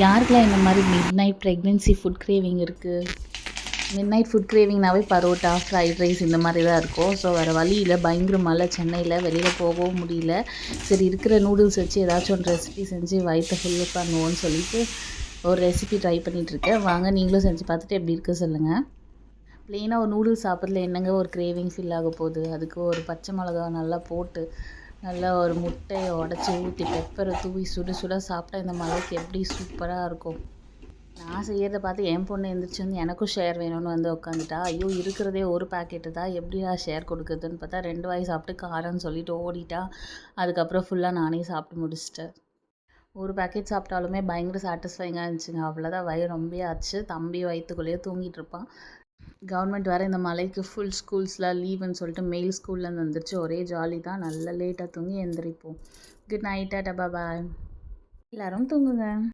யாருக்கெல்லாம் இந்த மாதிரி midnight pregnancy food craving இருக்குது? மிட் நைட் ஃபுட் கிரேவிங்னாவே பரோட்டா, ஃப்ரைட் ரைஸ் இந்த மாதிரி தான் இருக்கும். ஸோ வேறு வழி இல்லை, பயங்கர மழை சென்னையில், வெளியில் போகவும் முடியல. சரி இருக்கிற நூடுல்ஸ் வச்சு ஏதாச்சும் ஒன்று ரெசிபி செஞ்சு வயிற்றை ஃபுல்லு பண்ணுவோன்னு சொல்லிட்டு ஒரு ரெசிபி ட்ரை பண்ணிகிட்ருக்கேன். வாங்க நீங்களும் செஞ்சு பார்த்துட்டு எப்படி இருக்குது சொல்லுங்கள். ப்ளெயினாக ஒரு நூடுல்ஸ் சாப்பிட்றதுல என்னங்க ஒரு கிரேவிங் ஃபில் ஆக போகுது. அதுக்கு ஒரு பச்சை மிளகா நல்லா போட்டு நல்லா ஒரு முட்டையை உடச்சி ஊற்றி பெப்பரை தூவி சுட சுட சாப்பிட்டா இந்த மழைக்கு எப்படி சூப்பராக இருக்கும். நான் செய்கிறத பார்த்து என் பொண்ணு எழுந்திரிச்சு வந்து எனக்கும் ஷேர் வேணும்னு வந்து உட்காந்துட்டா. ஐயோ இருக்கிறதே ஒரு பேக்கெட்டு தான், எப்படியா ஷேர் கொடுக்குறதுன்னு பார்த்தா 2 வாய் சாப்பிட்டு காரம்னு சொல்லிட்டு ஓடிட்டா. அதுக்கப்புறம் ஃபுல்லாக நானே சாப்பிட்டு முடிச்சிட்டேன். ஒரு பேக்கெட் சாப்பிட்டாலுமே பயங்கர சாட்டிஸ்ஃபைங்காக இருந்துச்சுங்க. அவ்வளோதான், வயிறு ரொம்பவே ஆச்சு. தம்பி வயிற்றுக்குள்ளேயே தூங்கிட்டு இருப்பான். கவர்மெண்ட் வேறு இந்த மலைக்கு ஃபுல் ஸ்கூல்ஸ்லாம் லீவுன்னு சொல்லிட்டு மெயில் ஸ்கூல்லேருந்து வந்துருச்சு. ஒரே ஜாலி தான். நல்லா லேட்டாக தூங்கி எந்திரிப்போம். குட் நைட், டாடா, பாய். எல்லோரும் தூங்குங்க.